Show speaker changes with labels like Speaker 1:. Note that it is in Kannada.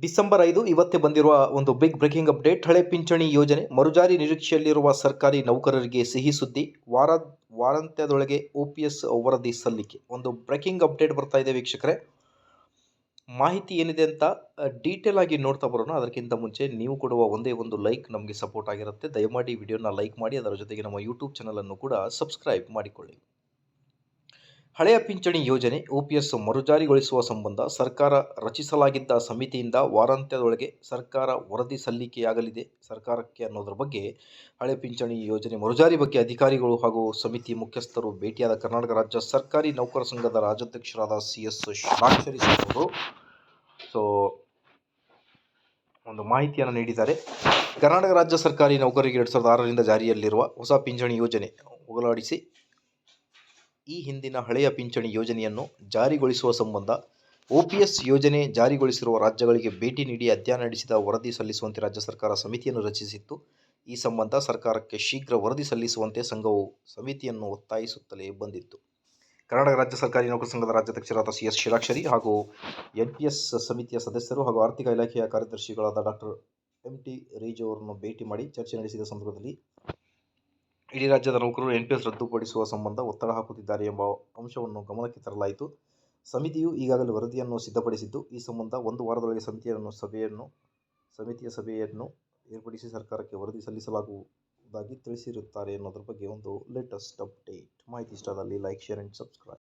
Speaker 1: ಡಿಸೆಂಬರ್ 5 ಇವತ್ತೇ ಬಂದಿರುವ ಒಂದು ಬಿಗ್ ಬ್ರೇಕಿಂಗ್ ಅಪ್ಡೇಟ್. ಹಳೆ ಪಿಂಚಣಿ ಯೋಜನೆ ಮರುಜಾರಿ ನಿರೀಕ್ಷೆಯಲ್ಲಿರುವ ಸರ್ಕಾರಿ ನೌಕರರಿಗೆ ಸಿಹಿ ಸುದ್ದಿ. ವಾರಾಂತ್ಯದೊಳಗೆ OPS ವರದಿ ಸಲ್ಲಿಕೆ. ಒಂದು ಬ್ರೇಕಿಂಗ್ ಅಪ್ಡೇಟ್ ಬರ್ತಾ ಇದೆ ವೀಕ್ಷಕರೇ. ಮಾಹಿತಿ ಏನಿದೆ ಅಂತ ಡೀಟೇಲ್ ಆಗಿ ನೋಡ್ತಾ ಬರೋಣ. ಅದಕ್ಕಿಂತ ಮುಂಚೆ ನೀವು ಕೊಡುವ ಒಂದೇ ಒಂದು ಲೈಕ್ ನಮಗೆ ಸಪೋರ್ಟ್ ಆಗಿರುತ್ತೆ. ದಯಮಾಡಿ ವಿಡಿಯೋನ ಲೈಕ್ ಮಾಡಿ, ಅದರ ಜೊತೆಗೆ ನಮ್ಮ ಯೂಟ್ಯೂಬ್ ಚಾನಲನ್ನು ಕೂಡ ಸಬ್ಸ್ಕ್ರೈಬ್ ಮಾಡಿಕೊಳ್ಳಿ. ಹಳೆಯ ಪಿಂಚಣಿ ಯೋಜನೆ OPS ಮರುಜಾರಿಗೊಳಿಸುವ ಸಂಬಂಧ ಸರ್ಕಾರ ರಚಿಸಲಾಗಿದ್ದ ಸಮಿತಿಯಿಂದ ವಾರಾಂತ್ಯದೊಳಗೆ ಸರ್ಕಾರ ವರದಿ ಸಲ್ಲಿಕೆಯಾಗಲಿದೆ ಸರ್ಕಾರಕ್ಕೆ ಅನ್ನೋದ್ರ ಬಗ್ಗೆ ಹಳೆ ಪಿಂಚಣಿ ಯೋಜನೆ ಮರುಜಾರಿ ಬಗ್ಗೆ ಅಧಿಕಾರಿಗಳು ಹಾಗೂ ಸಮಿತಿ ಮುಖ್ಯಸ್ಥರು ಭೇಟಿಯಾದ ಕರ್ನಾಟಕ ರಾಜ್ಯ ಸರ್ಕಾರಿ ನೌಕರ ಸಂಘದ ರಾಜ್ಯಾಧ್ಯಕ್ಷರಾದ CS ಷಡಾಕ್ಷರಿ ಅವರು ಒಂದು ಮಾಹಿತಿಯನ್ನು ನೀಡಿದ್ದಾರೆ. ಕರ್ನಾಟಕ ರಾಜ್ಯ ಸರ್ಕಾರಿ ನೌಕರರಿಗೆ 2006ರಿಂದ ಜಾರಿಯಲ್ಲಿರುವ ಹೊಸ ಪಿಂಚಣಿ ಯೋಜನೆ ಹೋಗಲಾಡಿಸಿ ಈ ಹಿಂದಿನ ಹಳೆಯ ಪಿಂಚಣಿ ಯೋಜನೆಯನ್ನು ಜಾರಿಗೊಳಿಸುವ ಸಂಬಂಧ OPS ಯೋಜನೆ ಜಾರಿಗೊಳಿಸಿರುವ ರಾಜ್ಯಗಳಿಗೆ ಭೇಟಿ ನೀಡಿ ಅಧ್ಯಯನ ನಡೆಸಿದ ವರದಿ ಸಲ್ಲಿಸುವಂತೆ ರಾಜ್ಯ ಸರ್ಕಾರ ಸಮಿತಿಯನ್ನು ರಚಿಸಿತ್ತು. ಈ ಸಂಬಂಧ ಸರ್ಕಾರಕ್ಕೆ ಶೀಘ್ರ ವರದಿ ಸಲ್ಲಿಸುವಂತೆ ಸಂಘವು ಸಮಿತಿಯನ್ನು ಒತ್ತಾಯಿಸುತ್ತಲೇ ಬಂದಿತ್ತು. ಕರ್ನಾಟಕ ರಾಜ್ಯ ಸರ್ಕಾರಿ ನೌಕರ ಸಂಘದ ರಾಜ್ಯಾಧ್ಯಕ್ಷರಾದ CS ಷಡಾಕ್ಷರಿ ಹಾಗೂ NPS ಸಮಿತಿಯ ಸದಸ್ಯರು ಹಾಗೂ ಆರ್ಥಿಕ ಇಲಾಖೆಯ ಕಾರ್ಯದರ್ಶಿಗಳಾದ ಡಾಕ್ಟರ್ MT ರೀಜ್ ಅವರನ್ನು ಭೇಟಿ ಮಾಡಿ ಚರ್ಚೆ ನಡೆಸಿದ ಸಂದರ್ಭದಲ್ಲಿ ಇಡೀ ರಾಜ್ಯದ ನೌಕರರು NPS ರದ್ದುಪಡಿಸುವ ಸಂಬಂಧ ಒತ್ತಡ ಹಾಕುತ್ತಿದ್ದಾರೆ ಎಂಬ ಅಂಶವನ್ನು ಗಮನಕ್ಕೆ ತರಲಾಯಿತು. ಸಮಿತಿಯು ಈಗಾಗಲೇ ವರದಿಯನ್ನು ಸಿದ್ಧಪಡಿಸಿದ್ದು, ಈ ಸಂಬಂಧ ಒಂದು ವಾರದೊಳಗೆ ಸಮಿತಿಯ ಸಭೆಯನ್ನು ಏರ್ಪಡಿಸಿ ಸರ್ಕಾರಕ್ಕೆ ವರದಿ ಸಲ್ಲಿಸಲಾಗುವುದಾಗಿ ತಿಳಿಸಿರುತ್ತಾರೆ ಅನ್ನೋದ್ರ ಬಗ್ಗೆ ಒಂದು ಲೇಟೆಸ್ಟ್ ಅಪ್ಡೇಟ್. ಮಾಹಿತಿ ಇಷ್ಟ ಆದಲ್ಲಿ ಲೈಕ್, ಶೇರ್ ಆ್ಯಂಡ್ ಸಬ್ಸ್ಕ್ರೈಬ್.